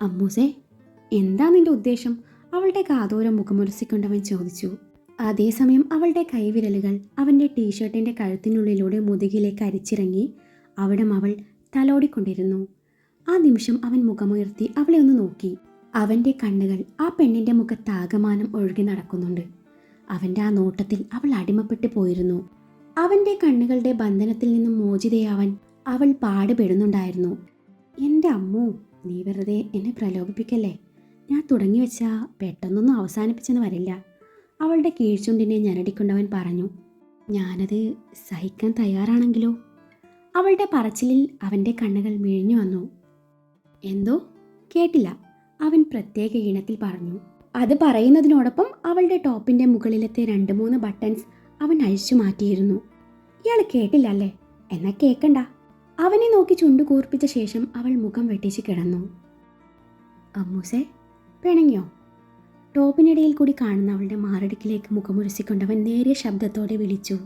അമ്മൂസേ, എന്താ നിന്റെ ഉദ്ദേശം? അവളുടെ കാതോരം മുഖമുരസിക്കൊണ്ടവൻ ചോദിച്ചു. അതേസമയം അവളുടെ കൈവിരലുകൾ അവൻ്റെ ടീഷർട്ടിൻ്റെ കഴുത്തിനുള്ളിലൂടെ മുതുകിലേക്ക് അരിച്ചിറങ്ങി അവിടം അവൾ തലോടിക്കൊണ്ടിരുന്നു. ആ നിമിഷം അവൻ മുഖമുയർത്തി അവളെ ഒന്ന് നോക്കി. അവൻ്റെ കണ്ണുകൾ ആ പെണ്ണിൻ്റെ മുഖത്താകമാനം ഒഴുകി നടക്കുന്നുണ്ട്. അവൻ്റെ ആ നോട്ടത്തിൽ അവൾ അടിമപ്പെട്ടു പോയിരുന്നു. അവൻ്റെ കണ്ണുകളുടെ ബന്ധനത്തിൽ നിന്നും മോചിതയാവാൻ അവൾ പാടുപെടുന്നുണ്ടായിരുന്നു. എൻ്റെ അമ്മൂ, നീ വെറുതെ എന്നെ പ്രലോഭിപ്പിക്കല്ലേ. ഞാൻ തുടങ്ങി വെച്ചാൽ പെട്ടെന്നൊന്നും അവസാനിപ്പിച്ചെന്ന് വരില്ല. അവളുടെ കീഴ്ചുണ്ടിനെ ഞരടിക്കൊണ്ടവൻ പറഞ്ഞു. ഞാനത് സഹിക്കാൻ തയ്യാറാണെങ്കിലോ? അവളുടെ പറച്ചിലിൽ അവൻ്റെ കണ്ണുകൾ മിഴിഞ്ഞു വന്നു. എന്തോ കേട്ടില്ല, അവൻ പ്രത്യേക ഈണത്തിൽ പറഞ്ഞു. അത് പറയുന്നതിനോടൊപ്പം അവളുടെ ടോപ്പിൻ്റെ മുകളിലത്തെ 2-3 ബട്ടൺസ് അവൻ അഴിച്ചു മാറ്റിയിരുന്നു. ഇയാൾ കേട്ടില്ല അല്ലേ? എന്നാ കേൾക്കണ്ട. അവനെ നോക്കി ചുണ്ടു കൂർപ്പിച്ച ശേഷം അവൾ മുഖം വെട്ടിച്ച് കിടന്നു. അമ്മൂസേ, പിണങ്ങിയോ? ടോപ്പിനിടയിൽ കൂടി കാണുന്ന അവളുടെ മാറടിക്കിലേക്ക് മുഖമുരസിക്കൊണ്ടവൻ നേരിയ ശബ്ദത്തോടെ വിളിച്ചു.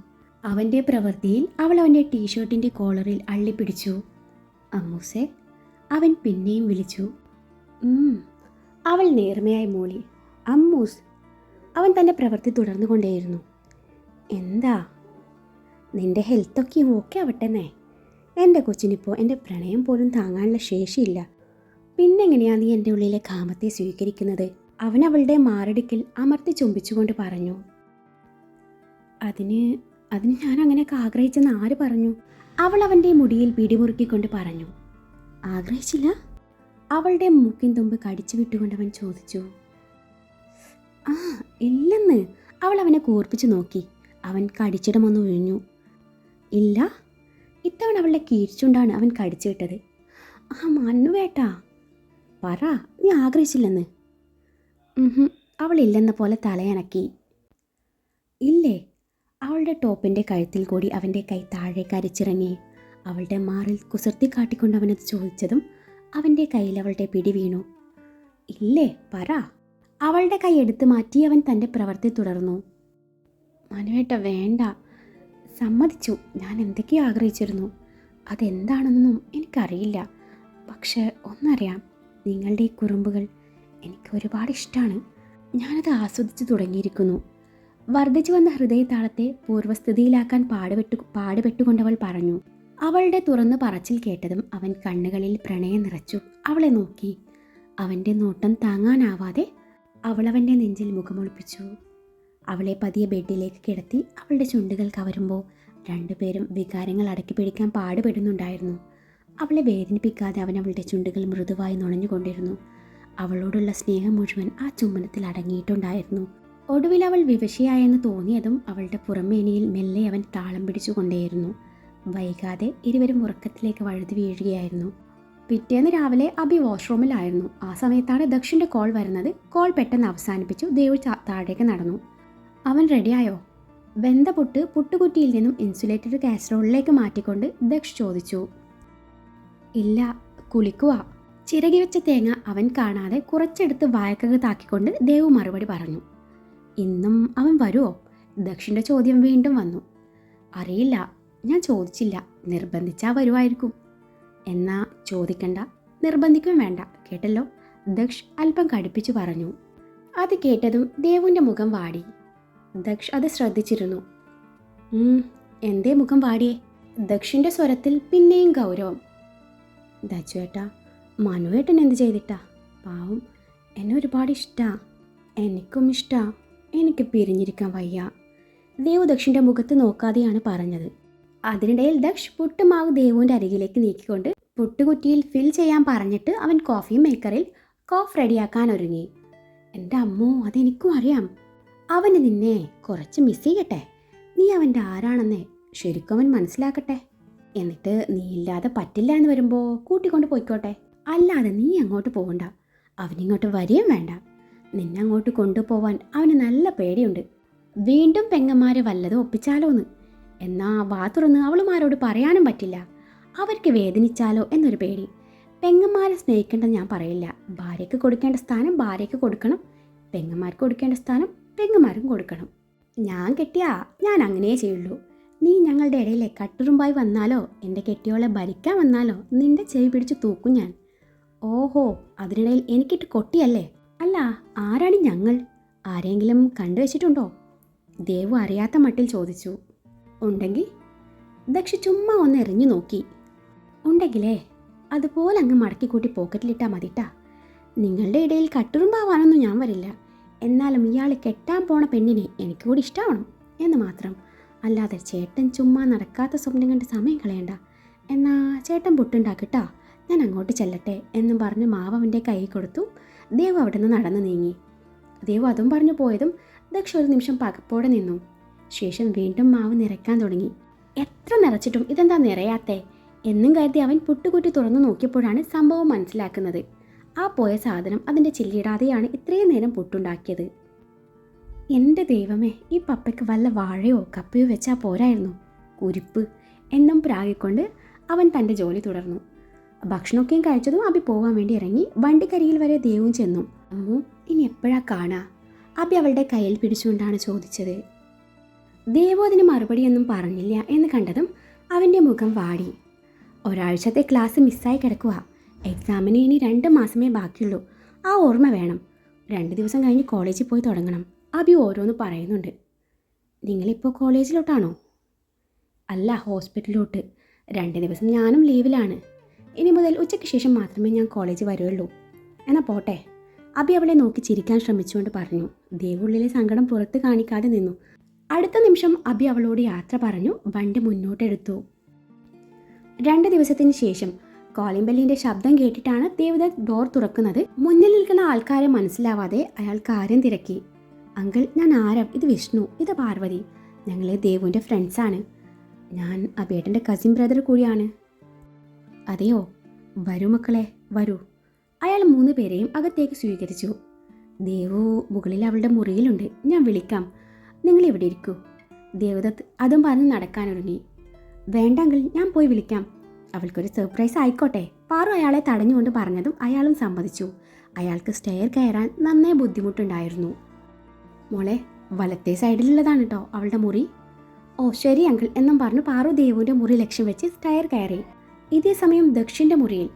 അവൻ്റെ പ്രവൃത്തിയിൽ അവൾ അവൻ്റെ ടീഷർട്ടിൻ്റെ കോളറിൽ അള്ളിപ്പിടിച്ചു. അമ്മൂസേ, അവൻ പിന്നെയും വിളിച്ചു. അവൾ നേർമയായി മൂളി. അമ്മൂസ്. അവൻ തൻ്റെ പ്രവൃത്തി തുടർന്നുകൊണ്ടേയിരുന്നു. എന്താ? നിന്റെ ഹെൽത്തൊക്കെയും ഓക്കെ ആവട്ടെന്നേ. എൻ്റെ കൊച്ചിനിപ്പോൾ എൻ്റെ പ്രണയം പോലും താങ്ങാനുള്ള ശേഷിയില്ല. പിന്നെങ്ങനെയാ നീ എൻ്റെ ഉള്ളിലെ കാമത്തെ സ്വീകരിക്കുന്നത്? അവൻ അവളുടെ മാറടിക്കിൽ അമർത്തി ചുംബിച്ചുകൊണ്ട് പറഞ്ഞു. അതിന് ഞാൻ അങ്ങനെയൊക്കെ ആഗ്രഹിച്ചെന്ന് ആര് പറഞ്ഞു? അവൾ അവൻ്റെ മുടിയിൽ പിടിമുറുക്കിക്കൊണ്ട് പറഞ്ഞു. ആഗ്രഹിച്ചില്ല? അവളുടെ മൂക്കിൻ തുമ്പ് കടിച്ചു വിട്ടുകൊണ്ടവൻ ചോദിച്ചു. ഇല്ലെന്ന്. അവൾ അവനെ കൂർപ്പിച്ചു നോക്കി. അവൻ കടിച്ചിടമൊന്ന് ഒഴിഞ്ഞു. ഇല്ല, ഇത്തവണ അവളുടെ കീഴ്ച്ചുണ്ടാണ് അവൻ കടിച്ചു വിട്ടത്. മണ്ണുവേട്ടാ, പറ, നീ ആഗ്രഹിച്ചില്ലെന്ന്. അവളില്ലെന്ന പോലെ തലയണക്കി. ഇല്ലേ? അവളുടെ ടോപ്പിൻ്റെ കഴുത്തിൽ കൂടി അവൻ്റെ കൈ താഴേക്ക് അരിച്ചിറങ്ങി. അവളുടെ മാറിൽ കുസൃതി കാട്ടിക്കൊണ്ടവനത് ചോദിച്ചതും അവൻ്റെ കയ്യിൽ അവളുടെ പിടി വീണു. ഇല്ലേ, പറ. അവളുടെ കൈ എടുത്തു മാറ്റി അവൻ തൻ്റെ പ്രവൃത്തി തുടർന്നു. മനുവേട്ട, വേണ്ട. സമ്മതിച്ചു, ഞാൻ എന്തൊക്കെയോ ആഗ്രഹിച്ചിരുന്നു. അതെന്താണെന്നൊന്നും എനിക്കറിയില്ല. പക്ഷെ ഒന്നറിയാം, നിങ്ങളുടെ ഈ കുറുമ്പുകൾ എനിക്ക് ഒരുപാട് ഇഷ്ടമാണ്. ഞാനത് ആസ്വദിച്ചു തുടങ്ങിയിരിക്കുന്നു. വർദ്ധിച്ചു വന്ന ഹൃദയതാളത്തെ പൂർവ്വസ്ഥിതിയിലാക്കാൻ പാടുപെട്ടുകൊണ്ടവൾ പറഞ്ഞു. അവളുടെ തുറന്നു പറച്ചിൽ കേട്ടതും അവൻ കണ്ണുകളിൽ പ്രണയം നിറച്ചു അവളെ നോക്കി. അവൻ്റെ നോട്ടം താങ്ങാനാവാതെ അവളവൻ്റെ നെഞ്ചിൽ മുഖമൊളിപ്പിച്ചു. അവളെ പതിയെ ബെഡിലേക്ക് കിടത്തി അവളുടെ ചുണ്ടുകൾ കവരുമ്പോൾ രണ്ടുപേരും വികാരങ്ങൾ അടക്കി പിടിക്കാൻ പാടുപെടുന്നുണ്ടായിരുന്നു. അവളെ വേദനിപ്പിക്കാതെ അവൻ അവളുടെ ചുണ്ടുകൾ മൃദുവായി നുണഞ്ഞുകൊണ്ടിരുന്നു. അവളോടുള്ള സ്നേഹം മുഴുവൻ ആ ചുംബനത്തിൽ അടങ്ങിയിട്ടുണ്ടായിരുന്നു. ഒടുവിൽ അവൾ വിവശയായെന്ന് തോന്നിയതും അവളുടെ പുറമേനിയിൽ മെല്ലെ അവൻ താളം പിടിച്ചുകൊണ്ടേയിരുന്നു. വൈകാതെ ഇരുവരും ഉറക്കത്തിലേക്ക് വഴുതി വീഴുകയായിരുന്നു. പിറ്റേന്ന് രാവിലെ അബി വാഷ്റൂമിലായിരുന്നു. ആ സമയത്താണ് ദക്ഷിൻ്റെ കോൾ വരുന്നത്. കോൾ പെട്ടെന്ന് അവസാനിപ്പിച്ചു ദേവ് താഴേക്ക് നടന്നു. അവൻ റെഡിയായോ? വെന്ത പുട്ടുകുറ്റിയിൽ നിന്നും ഇൻസുലേറ്റഡ് കാസറോളിലേക്ക് മാറ്റിക്കൊണ്ട് ദക്ഷ് ചോദിച്ചു. ഇല്ല, കുളിക്കുക. ചിരകി വെച്ച തേങ്ങ അവൻ കാണാതെ കുറച്ചെടുത്ത് വായക്കകത്താക്കിക്കൊണ്ട് ദേവ് മറുപടി പറഞ്ഞു. ഇന്നും അവൻ വരുമോ? ദക്ഷിൻ്റെ ചോദ്യം വീണ്ടും വന്നു. അറിയില്ല, ഞാൻ ചോദിച്ചില്ല. നിർബന്ധിച്ചാൽ വരുമായിരിക്കും. എന്നാ ചോദിക്കണ്ട, നിർബന്ധിക്കുകയും വേണ്ട, കേട്ടല്ലോ? ദക്ഷ് അല്പം കടുപ്പിച്ചു പറഞ്ഞു. അത് കേട്ടതും ദേവുവിൻ്റെ മുഖം വാടി. ദക്ഷ് അത് ശ്രദ്ധിച്ചിരുന്നു. എന്തേ മുഖം വാടിയേ? ദക്ഷിൻ്റെ സ്വരത്തിൽ പിന്നെയും ഗൗരവം. ദച്ചുവേട്ടാ, മനുവേട്ടൻ എന്ത് ചെയ്തിട്ടാ? പാവം, എന്നെ ഒരുപാട് ഇഷ്ടാ. എനിക്കും ഇഷ്ടാ. എനിക്ക് പിരിഞ്ഞിരിക്കാൻ വയ്യ. ദേവു ദക്ഷിൻ്റെ മുഖത്ത് നോക്കാതെയാണ് പറഞ്ഞത്. അതിനിടയിൽ ദക്ഷ് പുട്ടുമാവ് ദേവുവിൻ്റെ അരികിലേക്ക് നീക്കിക്കൊണ്ട് പുട്ടുകുറ്റിയിൽ ഫിൽ ചെയ്യാൻ പറഞ്ഞിട്ട് അവൻ കോഫി മേക്കറിൽ കോഫ് റെഡിയാക്കാൻ ഒരുങ്ങി. എൻ്റെ അമ്മോ, അതെനിക്കും അറിയാം. അവന് നിന്നെ കുറച്ച് മിസ് ചെയ്യട്ടെ. നീ അവൻ്റെ ആരാണെന്നേ ശരിക്കും അവൻ മനസ്സിലാക്കട്ടെ. എന്നിട്ട് നീ ഇല്ലാതെ പറ്റില്ല എന്ന് വരുമ്പോൾ കൂട്ടിക്കൊണ്ട് പോയിക്കോട്ടെ. അല്ലാതെ നീ അങ്ങോട്ട് പോകണ്ട. അവനിങ്ങോട്ട് വരികയും വേണ്ട. നിന്നെ അങ്ങോട്ട് കൊണ്ടുപോവാൻ അവന് നല്ല പേടിയുണ്ട്. വീണ്ടും പെങ്ങന്മാരെ വല്ലതും ഒപ്പിച്ചാലോന്ന്. എന്നാ വാ തുറന്ന് അവളുമാരോട് പറയാനും പറ്റില്ല. അവർക്ക് വേദനിച്ചാലോ എന്നൊരു പേടി. പെങ്ങന്മാരെ സ്നേഹിക്കേണ്ടെന്ന് ഞാൻ പറയില്ല. ഭാര്യയ്ക്ക് കൊടുക്കേണ്ട സ്ഥാനം ഭാര്യയ്ക്ക് കൊടുക്കണം. പെങ്ങന്മാർക്ക് കൊടുക്കേണ്ട സ്ഥാനം പെങ്ങന്മാരും കൊടുക്കണം. ഞാൻ കെട്ടിയാ ഞാൻ അങ്ങനെയേ ചെയ്യുള്ളൂ. നീ ഞങ്ങളുടെ ഇടയിലെ കട്ടുറുമ്പായി വന്നാലോ എൻ്റെ കെട്ടിയോളെ ഭരിക്കാൻ വന്നാലോ നിന്റെ ചെവി പിടിച്ച് തൂക്കും ഞാൻ. ഓഹോ, അതിനിടയിൽ എനിക്കിട്ട് കൊട്ടിയല്ലേ? അല്ല, ആരാണ് ഞങ്ങൾ? ആരെങ്കിലും കണ്ടുവച്ചിട്ടുണ്ടോ? ദേവു അറിയാത്ത മട്ടിൽ ചോദിച്ചു. ഉണ്ടെങ്കിൽ? ദക്ഷ ചുമ്മാ ഒന്ന് എറിഞ്ഞു നോക്കി. ഉണ്ടെങ്കിലേ അതുപോലെ അങ്ങ് മടക്കിക്കൂട്ടി പോക്കറ്റിലിട്ടാൽ മതിട്ടാ. നിങ്ങളുടെ ഇടയിൽ കട്ടുറുമ്പാവാനൊന്നും ഞാൻ വരില്ല. എന്നാലും ഇയാൾ കെട്ടാൻ പോണ പെണ്ണിനെ എനിക്ക് കൂടി ഇഷ്ടമാവണം എന്ന് മാത്രം. അല്ലാതെ ചേട്ടൻ ചുമ്മാ നടക്കാത്ത സ്വപ്നം കണ്ട് സമയം കളയണ്ട. എന്നാ ചേട്ടൻ പുട്ടുണ്ടാക്കിട്ടാ, ഞാൻ അങ്ങോട്ട് ചെല്ലട്ടെ എന്നും പറഞ്ഞ് മാവ് അവൻ്റെ കൈ കൊടുത്തു. ദേവു അവിടെ നിന്ന് നടന്നു നീങ്ങി. ദേവു അതും പറഞ്ഞു പോയതും ദക്ഷ ഒരു നിമിഷം പകപ്പോടെ നിന്നു. ശേഷം വീണ്ടും മാവ് നിറയ്ക്കാൻ തുടങ്ങി. എത്ര നിറച്ചിട്ടും ഇതെന്താ നിറയാത്തേ എന്നും കരുതി അവൻ പുട്ടുകുറ്റി തുറന്നു നോക്കിയപ്പോഴാണ് സംഭവം മനസ്സിലാക്കുന്നത്. ആ പോയ സാധനം അതിൻ്റെ ചില്ലിടാതെയാണ് ഇത്രയും നേരം പുട്ടുണ്ടാക്കിയത്. എൻ്റെ ദൈവമേ, ഈ പപ്പയ്ക്ക് വല്ല വാഴയോ കപ്പയോ വെച്ചാൽ പോരായിരുന്നു. കുരിപ്പ് എന്നും പ്രാഗിക്കൊണ്ട് അവൻ തൻ്റെ ജോലി തുടർന്നു. ഭക്ഷണമൊക്കെയും കഴിച്ചതും അബി പോകാൻ വേണ്ടി ഇറങ്ങി. വണ്ടിക്കരിയിൽ വരെ ദേവും ചെന്നു. അമ്മു, ഇനി എപ്പോഴാ കാണാ? അബി അവളുടെ കയ്യിൽ പിടിച്ചുകൊണ്ടാണ് ചോദിച്ചത്. ദേവു അതിന് മറുപടിയൊന്നും പറഞ്ഞില്ല എന്ന് കണ്ടതും അവൻ്റെ മുഖം വാടി. ഒരാഴ്ചത്തെ ക്ലാസ് മിസ്സായി കിടക്കുക. എക്സാമിന് ഇനി 2 മാസമേ ബാക്കിയുള്ളൂ. ആ ഓർമ്മ വേണം. 2 ദിവസം കഴിഞ്ഞ് കോളേജിൽ പോയി തുടങ്ങണം. അബി ഓരോന്ന് പറയുന്നുണ്ട്. നിങ്ങളിപ്പോൾ കോളേജിലോട്ടാണോ? അല്ല, ഹോസ്പിറ്റലിലോട്ട്. 2 ദിവസം ഞാനും ലീവിലാണ്. ഇനി മുതൽ ഉച്ചയ്ക്ക് ശേഷം മാത്രമേ ഞാൻ കോളേജിൽ വരുള്ളൂ. എന്നാൽ പോട്ടെ. അബി അവളെ നോക്കി ചിരിക്കാൻ ശ്രമിച്ചുകൊണ്ട് പറഞ്ഞു. ദേവുള്ളിലെ സങ്കടം പുറത്ത് കാണിക്കാതെ നിന്നു. അടുത്ത നിമിഷം അബി അവളോട് യാത്ര പറഞ്ഞു വണ്ടി മുന്നോട്ടെടുത്തു. 2 ദിവസത്തിന് ശേഷം കോളിംഗ് ബെല്ലിന്റെ ശബ്ദം കേട്ടിട്ടാണ് ദേവദത്ത് ഡോർ തുറക്കുന്നത്. മുന്നിൽ നിൽക്കുന്ന ആൾക്കാരെ മനസ്സിലാവാതെ അയാൾ കാര്യം തിരക്കി. അങ്കിൾ, ഞാൻ ആരവ്, ഇത് വിഷ്ണു, ഇത് പാർവതി. ഞങ്ങളെ ദേവുവിൻ്റെ ഫ്രണ്ട്സാണ്. ഞാൻ അബേട്ടൻ്റെ കസിൻ ബ്രദർ കൂടിയാണ്. അതെയോ? വരൂ മക്കളെ, വരൂ. അയാൾ 3 പേരെയും അകത്തേക്ക് സ്വീകരിച്ചു. ദേവു മുകളിൽ അവളുടെ മുറിയിലുണ്ട്, ഞാൻ വിളിക്കാം. നിങ്ങൾ ഇവിടെ ഇരിക്കൂ. ദേവദത്ത് അതും പറഞ്ഞ് നടക്കാനൊരുങ്ങി. വേണ്ട അങ്കിൾ, ഞാൻ പോയി വിളിക്കാം. അവൾക്കൊരു സർപ്രൈസ് ആയിക്കോട്ടെ. പാറു അയാളെ തടഞ്ഞുകൊണ്ട് പറഞ്ഞതും അയാളും സമ്മതിച്ചു. അയാൾക്ക് സ്റ്റെയർ കയറാൻ നന്നേ ബുദ്ധിമുട്ടുണ്ടായിരുന്നു. മോളെ, വലത്തെ സൈഡിലുള്ളതാണ് കേട്ടോ അവളുടെ മുറി. ഓ ശരി അങ്കിൾ എന്നും പറഞ്ഞു പാറു ദേവുവിൻ്റെ മുറി ലക്ഷ്യം വെച്ച് സ്റ്റെയർ കയറി. ഇതേ സമയം ദക്ഷിൻ്റെ മുറിയിൽ.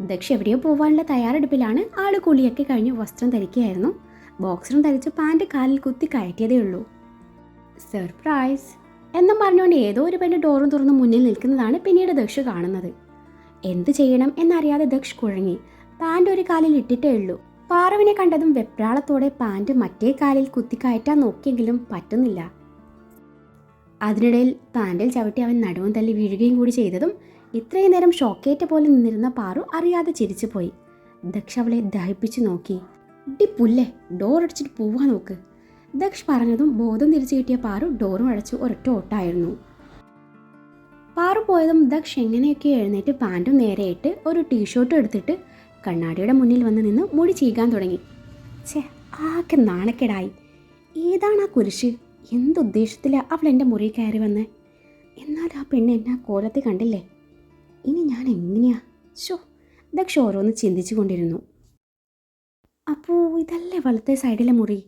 ദക്ഷ് എവിടെയോ പോകാനുള്ള തയ്യാറെടുപ്പിലാണ്. ആള് കുളിയൊക്കെ കഴിഞ്ഞ് വസ്ത്രം ധരിക്കുകയായിരുന്നു. ബോക്സറും ധരിച്ച് പാൻറ് കാലിൽ കുത്തി കയറ്റിയതേ ഉള്ളൂ. സർപ്രൈസ് എന്നും പറഞ്ഞുകൊണ്ട് ഏതോ ഒരു പെണ്ണ് ഡോറും തുറന്ന് മുന്നിൽ നിൽക്കുന്നതാണ് പിന്നീട് ദക്ഷ് കാണുന്നത്. എന്ത് ചെയ്യണം എന്നറിയാതെ ദക്ഷ് കുഴങ്ങി. പാൻറ് ഒരു കാലിൽ ഇട്ടിട്ടേ ഉള്ളൂ. പാറുവിനെ കണ്ടതും വെപ്രാളത്തോടെ പാൻറ് മറ്റേ കാലിൽ കുത്തിക്കയറ്റാൻ നോക്കിയെങ്കിലും പറ്റുന്നില്ല. അതിനിടയിൽ പാൻറിൽ ചവിട്ടി അവൻ നടുവും തല്ലി വീഴുകയും കൂടി ചെയ്തതും ഇത്രയും നേരം ഷോക്കേറ്റ പോലെ നിന്നിരുന്ന പാറു അറിയാതെ ചിരിച്ചുപോയി. ദക്ഷ് അവളെ ദഹിപ്പിച്ചു നോക്കി. ഡി പുല്ലേ, ഡോർ അടിച്ചിട്ട് പോവാൻ നോക്ക്. ദക്ഷ് പറഞ്ഞതും ബോധം തിരിച്ചു കിട്ടിയ പാറു ഡോറും അടച്ചു ഒരൊറ്റ ഓട്ടായിരുന്നു. പാറു പോയതും ദക്ഷ് എങ്ങനെയൊക്കെ എഴുന്നേറ്റ് പാൻറ്റും നേരെയിട്ട് ഒരു ടീഷർട്ടും എടുത്തിട്ട് കണ്ണാടിയുടെ മുന്നിൽ വന്ന് നിന്ന് മുടി ചീകാൻ തുടങ്ങി. ഛേ, ആകെ നാണക്കേടായി. ഏതാണ് ആ കുരിശ്? എന്തുദ്ദേശത്തിലാണ് അവൾ എൻ്റെ മുറി കയറി വന്നേ? എന്നാൽ ആ പെണ്ണ് എന്നെ ആ കോലത്തിൽ കണ്ടില്ലേ? ഇനി ഞാൻ എങ്ങനെയാ? ഷോ, ദക്ഷ് ഓരോന്ന് ചിന്തിച്ചു കൊണ്ടിരുന്നു. അപ്പോൾ ഇതല്ലേ വലത്തെ സൈഡിലെ മുറി?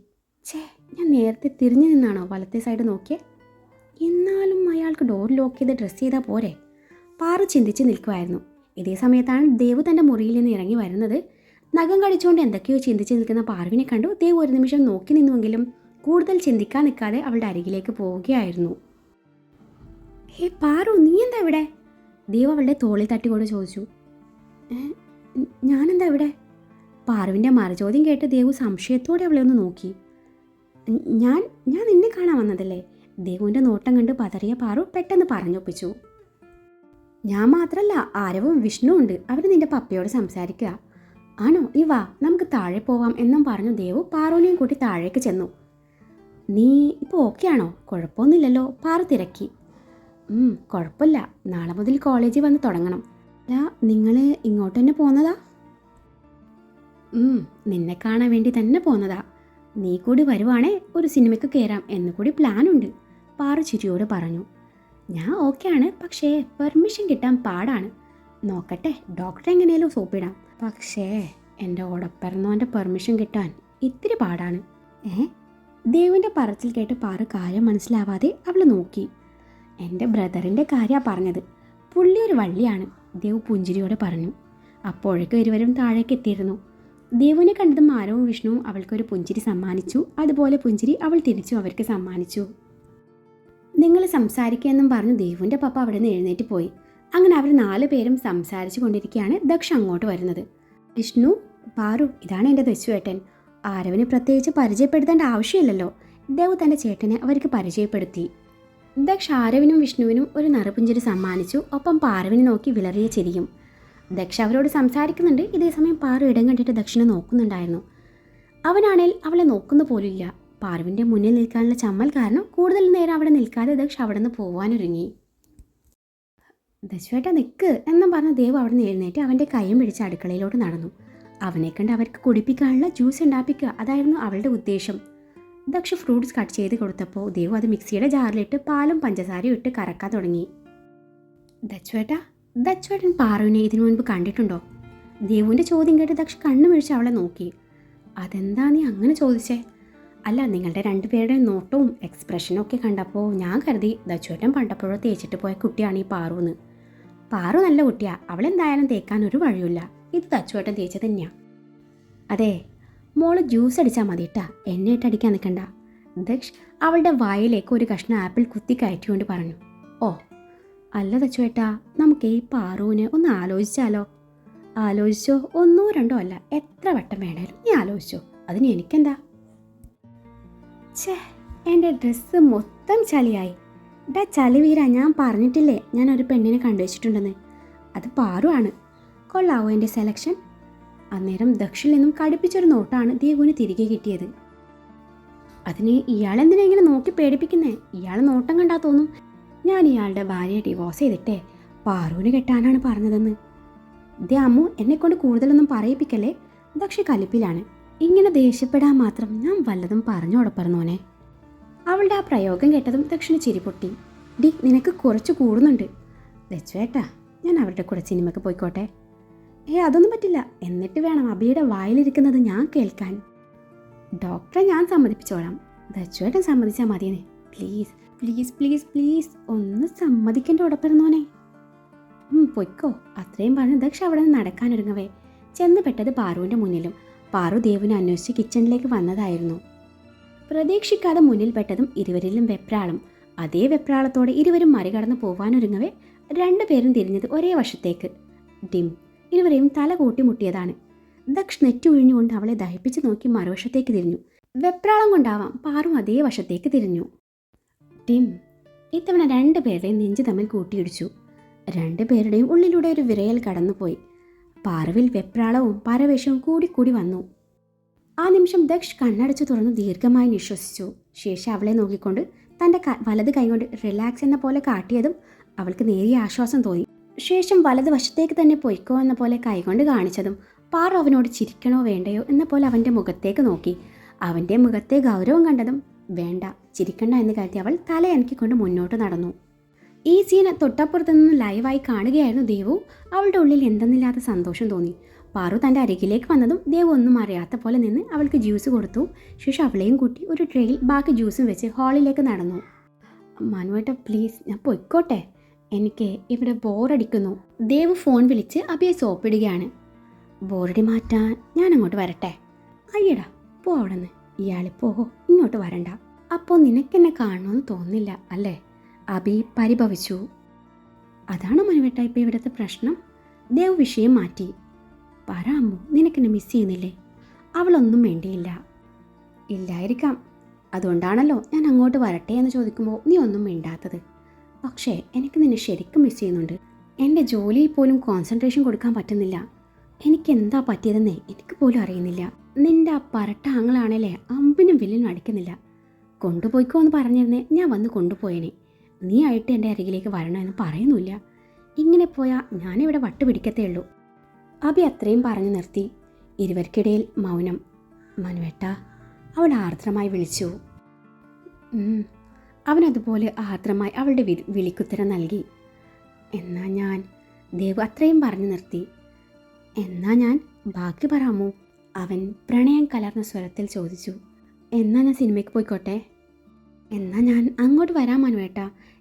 ഛേ, ഞാൻ നേരത്തെ തിരിഞ്ഞു നിന്നാണോ വലത്തെ സൈഡ് നോക്കിയേ? എന്നാലും അയാൾക്ക് ഡോർ ലോക്ക് ചെയ്ത് ഡ്രസ്സ് ചെയ്താൽ പോരെ? പാറു ചിന്തിച്ച് നിൽക്കുമായിരുന്നു. ഇതേ സമയത്താണ് ദേവു തൻ്റെ മുറിയിൽ നിന്ന് ഇറങ്ങി വരുന്നത്. നഖം കടിച്ചുകൊണ്ട് എന്തൊക്കെയോ ചിന്തിച്ച് നിൽക്കുന്ന പാറുവിനെ കണ്ടു. ദേവു ഒരു നിമിഷം നോക്കി നിന്നുവെങ്കിലും കൂടുതൽ ചിന്തിക്കാൻ നിൽക്കാതെ അവളുടെ അരികിലേക്ക് പോവുകയായിരുന്നു. ഹേ പാറു, നീ എന്താ ഇവിടെ? ദേവു അവളുടെ തോളിൽ തട്ടിക്കൊണ്ട് ചോദിച്ചു. ഞാനെന്താ ഇവിടെ? പാറുവിൻ്റെ മറുചോദ്യം കേട്ട് ദേവു സംശയത്തോടെ അവളെ ഒന്ന് നോക്കി. ഞാൻ നിന്നെ കാണാൻ വന്നതല്ലേ? ദേവുവിൻ്റെ നോട്ടം കണ്ട് പതറിയ പാറു പെട്ടെന്ന് പറഞ്ഞൊപ്പിച്ചു. ഞാൻ മാത്രമല്ല, ആരവും വിഷ്ണു ഉണ്ട്. അവർ നിന്റെ പപ്പയോട് സംസാരിക്കുക. ആണോ? ഈ വാ, നമുക്ക് താഴെ പോവാം എന്നും പറഞ്ഞു ദേവു പാറുവിനെയും കൂട്ടി താഴേക്ക് ചെന്നു. നീ ഇപ്പോൾ ഓക്കെ ആണോ? കുഴപ്പമൊന്നുമില്ലല്ലോ? പാറു തിരക്കി. കുഴപ്പമില്ല, നാളെ മുതൽ കോളേജിൽ വന്ന് തുടങ്ങണം. നിങ്ങൾ ഇങ്ങോട്ട് തന്നെ പോന്നതാ? നിന്നെ കാണാൻ വേണ്ടി തന്നെ പോന്നതാ. നീ കൂടി വരുവാണേ ഒരു സിനിമയ്ക്ക് കയറാം എന്നുകൂടി പ്ലാനുണ്ട്, പാറു ചിരിയോട് പറഞ്ഞു. ഞാൻ ഓക്കെയാണ്, പക്ഷേ പെർമിഷൻ കിട്ടാൻ പാടാണ്. നോക്കട്ടെ, ഡോക്ടർ എങ്ങനെയാലും സോപ്പിടാം. പക്ഷേ എൻ്റെ ഓടപ്പിറന്നവൻ്റെ പെർമിഷൻ കിട്ടാൻ ഇത്തിരി പാടാണ്. ദേവിൻ്റെ പറച്ചിൽ കേട്ട് പാറു കാര്യം മനസ്സിലാവാതെ അവൾ നോക്കി. എൻ്റെ ബ്രദറിൻ്റെ കാര്യമാണ് പറഞ്ഞത്. പുള്ളി ഒരു വള്ളിയാണ്, ദേവ് പുഞ്ചിരിയോടെ പറഞ്ഞു. അപ്പോഴേക്കും ഇരുവരും താഴേക്ക് എത്തിയിരുന്നു. ദേവുവിനെ കണ്ടതും ആരവും വിഷ്ണുവും അവൾക്കൊരു പുഞ്ചിരി സമ്മാനിച്ചു. അതുപോലെ പുഞ്ചിരി അവൾ തിരിച്ചു അവർക്ക് സമ്മാനിച്ചു. നിങ്ങൾ സംസാരിക്കുകയെന്നും പറഞ്ഞ് ദേവുവിൻ്റെ പപ്പ അവിടെ നിന്ന് എഴുന്നേറ്റ് പോയി. അങ്ങനെ അവർ 4 പേരും സംസാരിച്ചു കൊണ്ടിരിക്കുകയാണ് ദക്ഷ് അങ്ങോട്ട് വരുന്നത്. വിഷ്ണു, പാറു, ഇതാണ് എൻ്റെ ദശുവേട്ടൻ. ആരവിന് പ്രത്യേകിച്ച് പരിചയപ്പെടുത്തേണ്ട ആവശ്യമില്ലല്ലോ. ദേവ് തൻ്റെ ചേട്ടനെ അവർക്ക് പരിചയപ്പെടുത്തി. ദക്ഷ് ആരവിനും വിഷ്ണുവിനും ഒരു നറുപുഞ്ചിരി സമ്മാനിച്ചു. ഒപ്പം പാറുവിനെ നോക്കി വിളറിയ ചിരിയും. ദക്ഷ് അവരോട് സംസാരിക്കുന്നുണ്ട്. ഇതേസമയം പാറു ഇടം കണ്ടിട്ട് ദക്ഷിനെ നോക്കുന്നുണ്ടായിരുന്നു. അവനാണേൽ അവളെ നോക്കുന്ന പോലില്ല. പാറുവിൻ്റെ മുന്നിൽ നിൽക്കാനുള്ള ചമ്മൽ കാരണം കൂടുതൽ നേരം അവിടെ നിൽക്കാതെ ദക്ഷ് അവിടെ നിന്ന് പോവാനൊരുങ്ങി. ദശുവേട്ട നിൽക്ക് എന്നും പറഞ്ഞ ദേവ് അവിടെ നിന്ന് എഴുന്നേറ്റ് അവൻ്റെ കൈയും പിടിച്ച് അടുക്കളയിലോട്ട് നടന്നു. അവനെ കണ്ട് അവർക്ക് കുടിപ്പിക്കാനുള്ള ജ്യൂസ് ഉണ്ടാപ്പിക്കുക, അതായിരുന്നു അവളുടെ ഉദ്ദേശം. ദക്ഷ് ഫ്രൂട്ട്സ് കട്ട് ചെയ്ത് കൊടുത്തപ്പോൾ ദേവ് അത് മിക്സിയുടെ ജാറിലിട്ട് പാലും പഞ്ചസാരയും ഇട്ട് കറക്കാൻ തുടങ്ങി. ദച്ചുവേട്ടൻ പാറുവിനെ ഇതിനു മുൻപ് കണ്ടിട്ടുണ്ടോ? ദേവുവിൻ്റെ ചോദ്യം കേട്ട് ദക്ഷ് കണ്ണു വീഴ്ച അവളെ നോക്കി. അതെന്താ നീ അങ്ങനെ ചോദിച്ചേ? അല്ല, നിങ്ങളുടെ 2 പേരുടെ നോട്ടവും എക്സ്പ്രഷനും ഒക്കെ കണ്ടപ്പോൾ ഞാൻ കരുതി ദച്ചുവേട്ടൻ പണ്ടപ്പോഴോ തേച്ചിട്ട് പോയ കുട്ടിയാണ് ഈ പാറുന്ന്. പാറു നല്ല കുട്ടിയാ, അവളെന്തായാലും തേക്കാൻ ഒരു വഴിയില്ല. ഇത് ദച്ചുവേട്ടൻ തേച്ച് തന്നെയാ. അതെ, മോള് ജ്യൂസ് അടിച്ചാൽ മതി കേട്ടാ, എന്നെ ഇട്ടടിക്കാൻ നിൽക്കണ്ട. ദക്ഷ് അവളുടെ വായിലേക്ക് ഒരു കഷ്ണം ആപ്പിൾ കുത്തി കയറ്റിക്കൊണ്ട് പറഞ്ഞു. ഓ അല്ല ദച്ചുവേട്ടാ, നമുക്ക് ഈ പാറുവിനെ ഒന്ന് ആലോചിച്ചാലോ? ആലോചിച്ചോ? 1 2 അല്ല, എത്ര വട്ടം വേണേലും നീ ആലോചിച്ചോ, അതിന് എനിക്കെന്താ? ഛേ, എൻ്റെ ഡ്രസ്സ് മൊത്തം ചളിയായി. ചളി വീരാ, ഞാൻ പറഞ്ഞിട്ടില്ലേ ഞാനൊരു പെണ്ണിനെ കണ്ടുവച്ചിട്ടുണ്ടെന്ന്. അത് പാറു ആണ്. കൊള്ളാവോ എൻ്റെ സെലക്ഷൻ? അന്നേരം ദക്ഷിൽ നിന്നും കടുപ്പിച്ചൊരു നോട്ടാണ് ദേവുവിന് തിരികെ കിട്ടിയത്. അതിന് ഇയാളെന്തിനെങ്കിലും നോക്കി പേടിപ്പിക്കുന്നേ? ഇയാൾ നോട്ടം കണ്ടാ തോന്നും ഞാൻ ഇയാളുടെ ഭാര്യയെ ഡിവോഴ്സ് ചെയ്തിട്ടേ പാറുവിന് കെട്ടാനാണ് പറഞ്ഞതെന്ന്. ദേ അമ്മു, എന്നെക്കൊണ്ട് കൂടുതലൊന്നും പറയിപ്പിക്കല്ലേ. ദക്ഷി കലിപ്പിലാണ്. ഇങ്ങനെ ദേഷ്യപ്പെടാൻ മാത്രം ഞാൻ വല്ലതും പറഞ്ഞോടപ്പറന്നോനെ. അവളുടെ ആ പ്രയോഗം കേട്ടതും ദക്ഷിണ ചിരിപൊട്ടി. ഡി, നിനക്ക് കുറച്ച് കൂടുന്നുണ്ട്. ദച്ചുവേട്ടാ, ഞാൻ അവരുടെ കൂടെ സിനിമയ്ക്ക് പോയിക്കോട്ടെ? അതൊന്നും പറ്റില്ല. എന്നിട്ട് വേണം അബിയുടെ വായിലിരിക്കുന്നത് ഞാൻ കേൾക്കാൻ. ഡോക്ടറെ ഞാൻ സമ്മതിപ്പിച്ചോളാം. ദച്ചുവേട്ടൻ സമ്മതിച്ചാൽ മതിയെന്നേ. പ്ലീസ് പ്ലീസ് പ്ലീസ് പ്ലീസ് ഒന്ന് സമ്മതിക്കേണ്ട ഉടപ്പറന്നോനെ. പൊയ്ക്കോ. അത്രയും പറഞ്ഞ് ദക്ഷ അവിടെ നിന്ന് നടക്കാനൊരുങ്ങവേ ചെന്ന് പെട്ടത് പാറുവിൻ്റെ മുന്നിലും. പാറു ദേവിനെ അന്വേഷിച്ച് കിച്ചണിലേക്ക് വന്നതായിരുന്നു. പ്രതീക്ഷിക്കാതെ മുന്നിൽ പെട്ടതും ഇരുവരിലും വെപ്രാളം. അതേ വെപ്രാളത്തോടെ ഇരുവരും മറികടന്ന് പോവാനൊരുങ്ങവേ 2 പേരും തിരിഞ്ഞത് ഒരേ വശത്തേക്ക്. ഡിം. ഇരുവരെയും തല കൂട്ടിമുട്ടിയതാണ്. ദക്ഷ് നെറ്റി ഒഴിഞ്ഞുകൊണ്ട് അവളെ ദഹിപ്പിച്ച് നോക്കി മറുവശത്തേക്ക് തിരിഞ്ഞു. വെപ്രാളം കൊണ്ടാവാം പാറു അതേ വശത്തേക്ക് തിരിഞ്ഞു. ഡിം. ഇത്തവണ 2 പേരുടെയും നെഞ്ച് തമ്മിൽ കൂട്ടിയിടിച്ചു. 2 പേരുടെയും ഉള്ളിലൂടെ ഒരു വിറയൽ കടന്നുപോയി. പാറുവിൽ വെപ്രാളവും പരവേശവും കൂടിക്കൂടി വന്നു. ആ നിമിഷം ദക്ഷ് കണ്ണടച്ചു തുറന്ന് ദീർഘമായി നിശ്വസിച്ചു. ശേഷം അവളെ നോക്കിക്കൊണ്ട് തൻ്റെ വലത് കൈകൊണ്ട് റിലാക്സ് എന്ന പോലെ കാട്ടിയതും അവൾക്ക് നേരിയ ആശ്വാസം തോന്നി. ശേഷം വലത് വശത്തേക്ക് തന്നെ പൊയ്ക്കോ എന്ന പോലെ കൈകൊണ്ട് കാണിച്ചതും പാറു അവനോട് ചിരിക്കണോ വേണ്ടയോ എന്ന പോലെ അവൻ്റെ മുഖത്തേക്ക് നോക്കി. അവൻ്റെ മുഖത്തെ ഗൗരവം കണ്ടതും വേണ്ട, ചിരിക്കണ്ട എന്ന് കരുതി അവൾ തലയനക്കിക്കൊണ്ട് മുന്നോട്ട് നടന്നു. ഈ സീൻ തൊട്ടപ്പുറത്ത് നിന്ന് ലൈവായി കാണുകയായിരുന്നു ദേവു. അവളുടെ ഉള്ളിൽ എന്തെന്നില്ലാത്ത സന്തോഷം തോന്നി. പാറു തൻ്റെ അരികിലേക്ക് വന്നതും ദേവു ഒന്നും അറിയാത്ത പോലെ നിന്ന് അവൾക്ക് ജ്യൂസ് കൊടുത്തു. ശേഷം അവളെയും കൂട്ടി ഒരു ട്രേയിൽ ബാക്കി ജ്യൂസും വെച്ച് ഹാളിലേക്ക് നടന്നു. മനുവേട്ട പ്ലീസ്, ഞാൻ പൊയ്ക്കോട്ടെ, എനിക്ക് ഇവിടെ ബോറടിക്കുന്നു. ദേവു ഫോൺ വിളിച്ച് അബിയെ സോപ്പിടുകയാണ്. ബോറടി മാറ്റാൻ ഞാൻ അങ്ങോട്ട് വരട്ടെ? അയ്യടാ, പോ അവിടെ നിന്ന്. ഇയാളിപ്പോ ഇങ്ങോട്ട് വരണ്ട. അപ്പോൾ നിനക്കെന്നെ കാണണമെന്ന് തോന്നില്ല അല്ലേ? അബി പരിഭവിച്ചു. അതാണോ മനുവേട്ട ഇപ്പോൾ ഇവിടുത്തെ പ്രശ്നം? ദേവ് വിഷയം മാറ്റി. പറ അമ്മു, നിനക്കെന്നെ മിസ് ചെയ്യുന്നില്ലേ? അവളൊന്നും വേണ്ടിയില്ല. ഇല്ലായിരിക്കാം. അതുകൊണ്ടാണല്ലോ ഞാൻ അങ്ങോട്ട് വരട്ടെ എന്ന് ചോദിക്കുമ്പോൾ നീ ഒന്നും മിണ്ടാത്തത്. പക്ഷേ എനിക്ക് നിന്നെ ശരിക്കും മിസ് ചെയ്യുന്നുണ്ട്. എൻ്റെ ജോലിയിൽ പോലും കോൺസെൻട്രേഷൻ കൊടുക്കാൻ പറ്റുന്നില്ല. എനിക്കെന്താ പറ്റിയതെന്നേ എനിക്ക് പോലും അറിയുന്നില്ല. നിൻ്റെ ആ പരട്ട ആങ്ങളാണല്ലേ അമ്പിനും വില്ലിനും അടിക്കുന്നില്ല. കൊണ്ടുപോയിക്കോ എന്ന് പറഞ്ഞിരുന്നേ ഞാൻ വന്ന് കൊണ്ടുപോയേനെ. നീ ആയിട്ട് എൻ്റെ അരികിലേക്ക് വരണമെന്ന് പറയുന്നില്ല. ഇങ്ങനെ പോയാൽ ഞാനിവിടെ വട്ടുപിടിക്കത്തേ ഉള്ളൂ. അബി അത്രയും പറഞ്ഞു നിർത്തി. ഇരുവർക്കിടയിൽ മൗനം. മനുവേട്ട, അവൾ ആർദ്രമായി വിളിച്ചു. അവനതുപോലെ ആർദ്രമായി അവളുടെ വിളിക്കുത്തരം നൽകി. എന്നാ ഞാൻ ദേവ് അത്രയും പറഞ്ഞു നിർത്തി. എന്നാ ഞാൻ ബാക്കി പറയാമോ? അവൻ പ്രണയം കലർന്ന സ്വരത്തിൽ ചോദിച്ചു. എന്നാ ഞാൻ സിനിമയ്ക്ക് പോയിക്കോട്ടെ? എന്നാ ഞാൻ അങ്ങോട്ട് വരാൻ മനുവേട്ട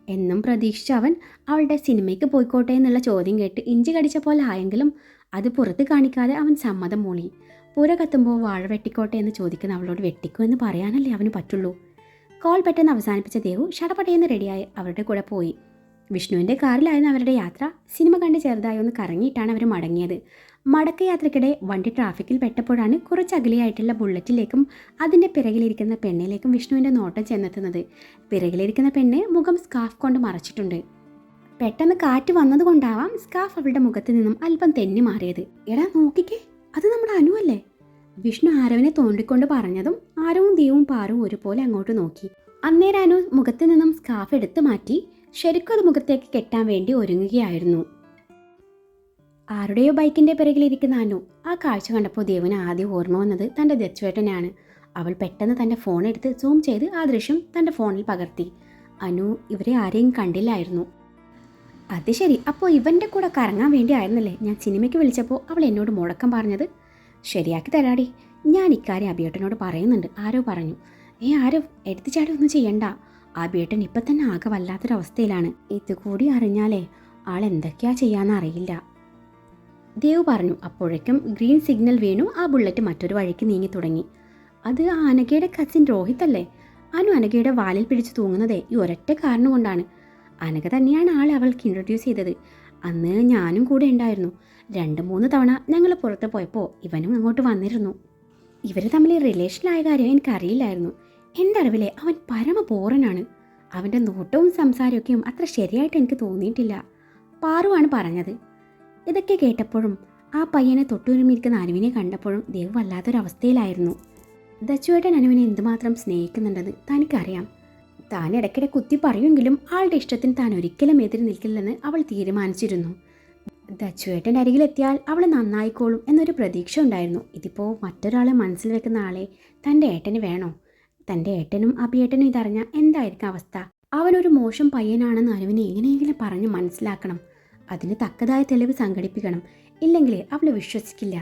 എന്നും പ്രതീക്ഷിച്ച അവൻ അവളുടെ സിനിമയ്ക്ക് പോയിക്കോട്ടെ എന്നുള്ള ചോദ്യം കേട്ട് ഇഞ്ചി കടിച്ച പോലെ ആയെങ്കിലും അത് പുറത്ത് കാണിക്കാതെ അവൻ സമ്മതം മൂളി. പുര കത്തുമ്പോൾ വാഴ വെട്ടിക്കോട്ടെ എന്ന് ചോദിക്കുന്ന അവളോട് വെട്ടിക്കോ എന്ന് പറയാനല്ലേ അവന് പറ്റുള്ളൂ. കോൾ പെട്ടെന്ന് അവസാനിപ്പിച്ച ദേവു ഷടപടയെന്ന് റെഡിയായി അവരുടെ കൂടെ പോയി. വിഷ്ണുവിൻ്റെ കാറിലായിരുന്നു അവരുടെ യാത്ര. സിനിമ കണ്ട് ചെറുതായി ഒന്ന് കറങ്ങിയിട്ടാണ് അവർ മടങ്ങിയത്. മടക്ക യാത്രയ്ക്കിടെ വണ്ടി ട്രാഫിക്കിൽ പെട്ടപ്പോഴാണ് കുറച്ച് അകലെയായിട്ടുള്ള ബുള്ളറ്റിലേക്കും അതിൻ്റെ പിറകിലിരിക്കുന്ന പെണ്ണിലേക്കും വിഷ്ണുവിൻ്റെ നോട്ടം ചെന്നെത്തുന്നത്. പിറകിലിരിക്കുന്ന പെണ്ണ് മുഖം സ്കാർഫ് കൊണ്ട് മറച്ചിട്ടുണ്ട്. പെട്ടെന്ന് കാറ്റ് വന്നതുകൊണ്ടാവാം സ്കാർഫ് അവളുടെ മുഖത്ത് നിന്നും അല്പം തെന്നി മാറിയത്. എടാ നോക്കിക്കേ, അത് നമ്മുടെ അനു അല്ലേ? വിഷ്ണു ആരവിനെ തോണ്ടിക്കൊണ്ട് പറഞ്ഞതും ആരവും ദേവും പാറും ഒരുപോലെ അങ്ങോട്ട് നോക്കി. അന്നേരം അനു മുഖത്ത് നിന്നും സ്കാർഫ് എടുത്തു മാറ്റി ശരിക്കും അത് മുഖത്തേക്ക് കെട്ടാൻ വേണ്ടി ഒരുങ്ങുകയായിരുന്നു. ആരുടെയോ ബൈക്കിന്റെ പിറകിലിരിക്കുന്ന അനു. ആ കാഴ്ച കണ്ടപ്പോൾ ദേവിന് ആദ്യം ഓർമ്മ വന്നത് തൻ്റെ ദച്ചുവേട്ടനെയാണ്. അവൾ പെട്ടെന്ന് തൻ്റെ ഫോൺ എടുത്ത് സൂം ചെയ്ത് ആ ദൃശ്യം തൻ്റെ ഫോണിൽ പകർത്തി. അനു ഇവരെ ആരെയും കണ്ടില്ലായിരുന്നു. അത് ശരി, അപ്പോൾ ഇവൻ്റെ കൂടെ കറങ്ങാൻ വേണ്ടി ആയിരുന്നല്ലേ ഞാൻ സിനിമയ്ക്ക് വിളിച്ചപ്പോൾ അവൾ എന്നോട് മുടക്കം പറഞ്ഞത്? ശരിയാക്കി തരാടി, ഞാൻ ഇക്കാര്യം അബിയേട്ടനോട് പറയുന്നുണ്ട്, ആരോ പറഞ്ഞു. ആരോ എടുത്തുചാടി ഒന്നും ചെയ്യണ്ട. അബിയേട്ടൻ ഇപ്പം തന്നെ ആകെ വല്ലാത്തൊരവസ്ഥയിലാണ്. ഇതുകൂടി അറിഞ്ഞാലേ ആൾ എന്തൊക്കെയാ ചെയ്യാന്ന് അറിയില്ല, ദേവ് പറഞ്ഞു. അപ്പോഴേക്കും ഗ്രീൻ സിഗ്നൽ വീണു. ആ ബുള്ളറ്റ് മറ്റൊരു വഴിക്ക് നീങ്ങി തുടങ്ങി. അത് അനഘയുടെ കസിൻ രോഹിത് അല്ലേ? അനു അനഘയുടെ വാലിൽ പിടിച്ചു തൂങ്ങുന്നതേ ഈ ഒരൊറ്റ കാരണം കൊണ്ടാണ്. അനഘ തന്നെയാണ് ആളെ അവൾക്ക് ഇൻട്രൊഡ്യൂസ് ചെയ്തത്. അന്ന് ഞാനും കൂടെ ഉണ്ടായിരുന്നു. 2-3 തവണ ഞങ്ങൾ പുറത്ത് പോയപ്പോൾ ഇവനും അങ്ങോട്ട് വന്നിരുന്നു. ഇവർ തമ്മിൽ റിലേഷനിലായ കാര്യം എനിക്കറിയില്ലായിരുന്നു. എൻ്റെ അറിവിലെ അവൻ പരമ ബോറനാണ്. അവൻ്റെ നോട്ടവും സംസാരമൊക്കെയും അത്ര ശരിയായിട്ട് എനിക്ക് തോന്നിയിട്ടില്ല, പാറുവാണ് പറഞ്ഞത്. ഇതൊക്കെ കേട്ടപ്പോഴും ആ പയ്യനെ തൊട്ടുരുമിരിക്കുന്ന അനുവിനെ കണ്ടപ്പോഴും ദേവ് വല്ലാത്തൊരവസ്ഥയിലായിരുന്നു. ദച്ചുവേട്ടൻ അനുവിനെ എന്തുമാത്രം സ്നേഹിക്കുന്നുണ്ടെന്ന് തനിക്കറിയാം. താൻ ഇടയ്ക്കിടെ കുത്തി പറയുമെങ്കിലും ആളുടെ ഇഷ്ടത്തിന് താൻ ഒരിക്കലും എതിര് നിൽക്കില്ലെന്ന് അവൾ തീരുമാനിച്ചിരുന്നു. ദച്ചുവേട്ടൻ്റെ അരികിലെത്തിയാൽ അവൾ നന്നായിക്കോളും എന്നൊരു പ്രതീക്ഷ ഉണ്ടായിരുന്നു. ഇതിപ്പോൾ മറ്റൊരാളെ മനസ്സിൽ വെക്കുന്ന ആളെ തൻ്റെ ഏട്ടന് വേണോ? തൻ്റെ ഏട്ടനും അഭിയേട്ടനും ഇതറിഞ്ഞ എന്തായിരിക്കും അവസ്ഥ? അവനൊരു മോശം പയ്യനാണെന്ന് അനുവിനെ എങ്ങനെയെങ്കിലും പറഞ്ഞ് മനസ്സിലാക്കണം. അതിന് തക്കതായ തെളിവ് സംഘടിപ്പിക്കണം. ഇല്ലെങ്കിൽ അവൾ വിശ്വസിക്കില്ല.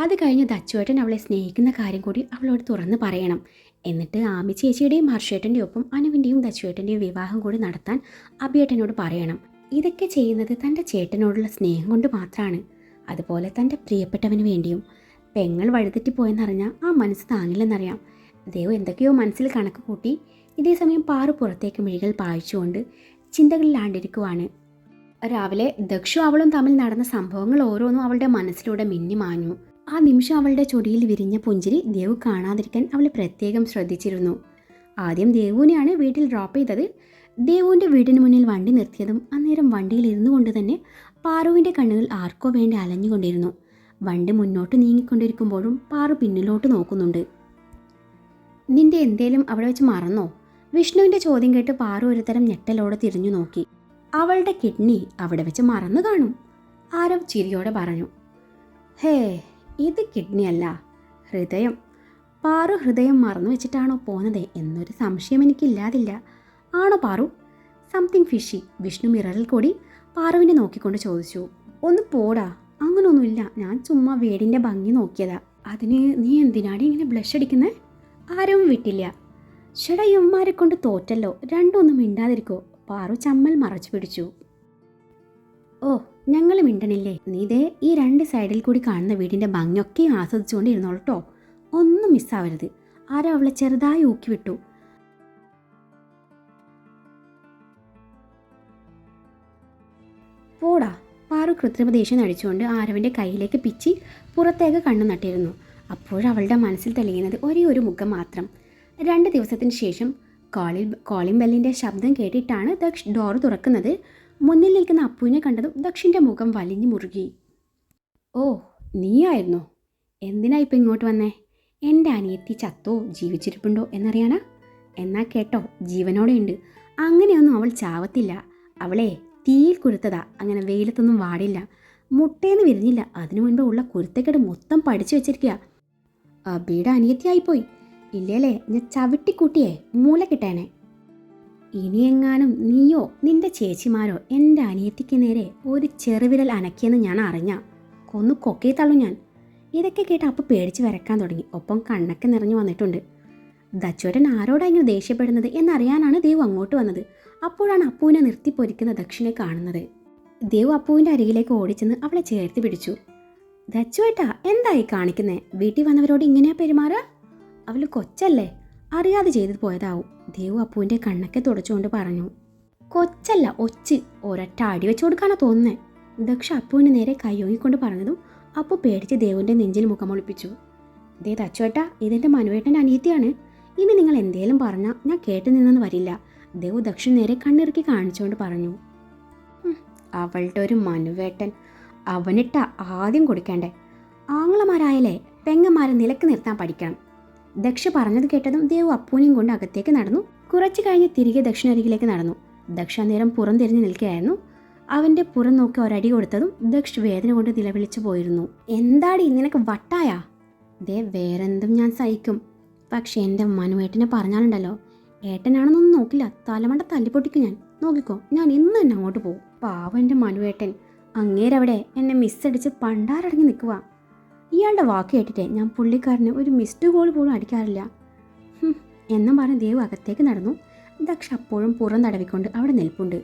അത് കഴിഞ്ഞ് ദച്ചുവേട്ടൻ അവളെ സ്നേഹിക്കുന്ന കാര്യം കൂടി അവളോട് തുറന്ന് പറയണം. എന്നിട്ട് ആമി ചേച്ചിയുടെയും ഹർഷേട്ടൻ്റെ ഒപ്പം അനുവിൻ്റെയും ദച്ചുവേട്ടൻ്റെയും വിവാഹം കൂടി നടത്താൻ അഭിയേട്ടനോട് പറയണം. ഇതൊക്കെ ചെയ്യുന്നത് തൻ്റെ ചേട്ടനോടുള്ള സ്നേഹം കൊണ്ട് മാത്രമാണ്. അതുപോലെ തൻ്റെ പ്രിയപ്പെട്ടവന് വേണ്ടിയും. പെങ്ങൾ വഴിതെറ്റിപ്പോയെന്നറിഞ്ഞാൽ ആ മനസ്സ് താങ്ങില്ലെന്നറിയാം. ദേവ് എന്തൊക്കെയോ മനസ്സിൽ കണക്ക് കൂട്ടി. ഇതേസമയം പാറു പുറത്തേക്ക് മിഴികൾ പായിച്ചുകൊണ്ട് ചിന്തകളിലാണ്ടിരിക്കുവാണ്. രാവിലെ ദക്ഷു അവളും തമ്മിൽ നടന്ന സംഭവങ്ങൾ ഓരോന്നും അവളുടെ മനസ്സിലൂടെ മിന്നി മാഞ്ഞു. ആ നിമിഷം അവളുടെ ചൊടിയിൽ വിരിഞ്ഞ പുഞ്ചിരി ദേവു കാണാതിരിക്കാൻ അവൾ പ്രത്യേകം ശ്രദ്ധിച്ചിരുന്നു. ആദ്യം ദേവുവിനെയാണ് വീട്ടിൽ ഡ്രോപ്പ് ചെയ്തത്. ദേവുവിൻ്റെ വീടിന് മുന്നിൽ വണ്ടി നിർത്തിയതും അന്നേരം വണ്ടിയിൽ ഇരുന്നു കൊണ്ട് തന്നെ പാറുവിൻ്റെ കണ്ണുകൾ ആർക്കോ വേണ്ടി അലഞ്ഞുകൊണ്ടിരുന്നു. വണ്ടി മുന്നോട്ട് നീങ്ങിക്കൊണ്ടിരിക്കുമ്പോഴും പാറു പിന്നിലോട്ട് നോക്കുന്നുണ്ട്. നിന്റെ എന്തേലും അവിടെ വെച്ച് മറന്നോ? വിഷ്ണുവിൻ്റെ ചോദ്യം കേട്ട് പാറു ഒരുതരം ഞെട്ടലോടെ തിരിഞ്ഞു നോക്കി. അവളുടെ കിഡ്നി അവിടെ വെച്ച് മറന്നു കാണും, ആരവ് ചിരിയോടെ പറഞ്ഞു. ഹേ, ഇത് കിഡ്നി അല്ല, ഹൃദയം. പാറു ഹൃദയം മറന്നു വെച്ചിട്ടാണോ പോന്നത് എന്നൊരു സംശയം എനിക്കില്ലാതില്ല. ആണോ പാറു? Something fishy. വിഷ്ണു മിററിൽ കൂടി പാറുവിനെ നോക്കിക്കൊണ്ട് ചോദിച്ചു. ഒന്ന് പോടാ, അങ്ങനൊന്നുമില്ല, ഞാൻ ചുമ്മാ വീടിൻ്റെ ഭംഗി നോക്കിയതാ. അതിന് നീ എന്തിനാണ് ഇങ്ങനെ ബ്ലഷ് അടിക്കുന്നത്? ആരും വിട്ടില്ല. ഷെടാ, യമ്മമാരെ കൊണ്ട് തോറ്റല്ലോ, രണ്ടൊന്നും മിണ്ടാതിരിക്കോ? പാറു ചമ്മൽ മറച്ചു പിടിച്ചു. ഓ, ഞങ്ങൾ മിണ്ടണില്ലേ? നീ ദേ ഈ 2 സൈഡിൽ കൂടി കാണുന്ന വീടിൻ്റെ ഭംഗിയൊക്കെ ആസ്വദിച്ചുകൊണ്ടിരുന്നോളട്ടോ, ഒന്നും മിസ്സാവരുത്. ആരോ അവളെ ചെറുതായി ഊക്കി വിട്ടു. പോടാ. പാറു കൃത്രിമ ദേഷ്യം നടിച്ചുകൊണ്ട് ആരവിൻ്റെ കയ്യിലേക്ക് പിച്ചി പുറത്തേക്ക് കണ്ണു നട്ടിരുന്നു. അപ്പോഴവളുടെ മനസ്സിൽ തെളിയുന്നത് ഒരേ ഒരു മുഖം മാത്രം. 2 ദിവസത്തിന് ശേഷം കോളിംഗ് ബെല്ലിൻ്റെ ശബ്ദം കേട്ടിട്ടാണ് ദക്ഷ് ഡോർ തുറക്കുന്നത്. മുന്നിൽ നിൽക്കുന്ന അപ്പുവിനെ കണ്ടതും ദക്ഷിൻ്റെ മുഖം വലിഞ്ഞു മുറുകി. ഓ, നീയായിരുന്നോ? എന്തിനാ ഇപ്പം ഇങ്ങോട്ട് വന്നേ? എൻ്റെ അനിയത്തി ചത്തോ ജീവിച്ചിരിപ്പുണ്ടോ എന്നറിയാനാ? എന്നാ കേട്ടോ, ജീവനോടെ ഉണ്ട്. അങ്ങനെയൊന്നും അവൾ ചാവത്തില്ല. അവളെ തീയിൽ കുരുത്തതാ, അങ്ങനെ വെയിലത്തൊന്നും വാടില്ല. മുട്ടേന്ന് വിരിഞ്ഞില്ല, അതിനു മുൻപ് ഉള്ള കുരുത്തക്കേട് മൊത്തം പഠിച്ചു വെച്ചിരിക്കുക. അബിയുടെ അനിയത്തിയായിപ്പോയി. ഇല്ലേലേ ഞാൻ ചവിട്ടിക്കൂട്ടിയേ മൂല കിട്ടേനെ. ഇനിയെങ്ങാനും നീയോ നിന്റെ ചേച്ചിമാരോ എൻ്റെ അനിയത്തിക്ക് നേരെ ഒരു ചെറുവിരൽ അനക്കിയെന്ന് ഞാൻ അറിഞ്ഞ കൊന്നു കൊക്കേ തള്ളു ഞാൻ. ഇതൊക്കെ കേട്ട് അപ്പു പേടിച്ച് വരക്കാൻ തുടങ്ങി. ഒപ്പം കണ്ണൊക്കെ നിറഞ്ഞു വന്നിട്ടുണ്ട്. ദച്ചുവേട്ടൻ ആരോടാ ഇങ്ങനെ ദേഷ്യപ്പെടുന്നത് എന്നറിയാനാണ് ദേവ് അങ്ങോട്ട് വന്നത്. അപ്പോഴാണ് അപ്പുവിനെ നിർത്തിപ്പൊരിക്കുന്ന ദക്ഷിണെ കാണുന്നത്. ദേവു അപ്പുവിൻ്റെ അരികിലേക്ക് ഓടിച്ചെന്ന് അവളെ ചേർത്ത് പിടിച്ചു. ദച്ചുവേട്ടാ, എന്തായി കാണിക്കുന്നേ? വീട്ടിൽ വന്നവരോട് ഇങ്ങനെയാ പെരുമാറുക? അവൾ കൊച്ചല്ലേ, അറിയാതെ ചെയ്തു പോയതാവും. ദേവു അപ്പുവിൻ്റെ കണ്ണൊക്കെ തുടച്ചുകൊണ്ട് പറഞ്ഞു. കൊച്ചല്ല, ഒച്ച്. ഒരൊറ്റ അടി വെച്ചു കൊടുക്കാനാ തോന്നുന്നേ. ദക്ഷ അപ്പുവിന് നേരെ കയ്യോങ്ങിക്കൊണ്ട് പറഞ്ഞതും അപ്പു പേടിച്ച് ദേവുവിൻ്റെ നെഞ്ചിൽ മുഖമൊളിപ്പിച്ചു. ദേ ദച്ചുവേട്ടാ, ഇതെൻ്റെ മനുവേട്ടൻ്റെ അനിയത്തിയാണ്. ഇനി നിങ്ങൾ എന്തേലും പറഞ്ഞാൽ ഞാൻ കേട്ടു നിന്നെന്ന് വരില്ല. ദേവു ദക്ഷിന് നേരെ കണ്ണിറുക്കി കാണിച്ചുകൊണ്ട് പറഞ്ഞു. അവളുടെ ഒരു മനുവേട്ടൻ, അവനിട്ട ആദ്യം കൊടുക്കേണ്ടേ. ആങ്ങളമാരായാലേ പെങ്ങന്മാരെ നിലക്ക് നിർത്താൻ പഠിക്കണം. ദക്ഷ പറഞ്ഞത് കേട്ടതും ദേവു അപ്പൂനെയും കൊണ്ട് അകത്തേക്ക് നടന്നു. കുറച്ചു കഴിഞ്ഞ് തിരികെ ദക്ഷിണരികിലേക്ക് നടന്നു. ദക്ഷ നേരം പുറം തിരിഞ്ഞു നിൽക്കുകയായിരുന്നു. അവൻ്റെ പുറം നോക്കി ഒരടി കൊടുത്തതും ദക്ഷ് വേദന കൊണ്ട് നിലവിളിച്ചു പോയിരുന്നു. എന്താടി നിനക്ക് വട്ടായാ? ദേ വേറെന്തും ഞാൻ സഹിക്കും, പക്ഷെ എൻ്റെ മനുവേട്ടനെ പറഞ്ഞാലുണ്ടല്ലോ, ഏട്ടനാണെന്നൊന്നും നോക്കില്ല, തലമണ്ട തല്ലിപ്പൊട്ടിക്കും ഞാൻ. നോക്കിക്കോ, ഞാൻ ഇന്ന് തന്നെ അങ്ങോട്ട് പോകും. പാവം എൻ്റെ മനുവേട്ടൻ, അങ്ങേരവിടെ എന്നെ മിസ്സടിച്ച് പണ്ടാരടങ്ങി നിൽക്കുക. ഇയാളുടെ വാക്ക് കേട്ടിട്ടേ ഞാൻ പുള്ളിക്കാരന് ഒരു മിസ്ഡ് കോൾ പോലും അടിക്കാറില്ല എന്നും പറഞ്ഞ് ദേവ് അകത്തേക്ക് നടന്നു. ദക്ഷ അപ്പോഴും പുറം തടവിക്കൊണ്ട് അവിടെ നിൽപ്പുണ്ട്.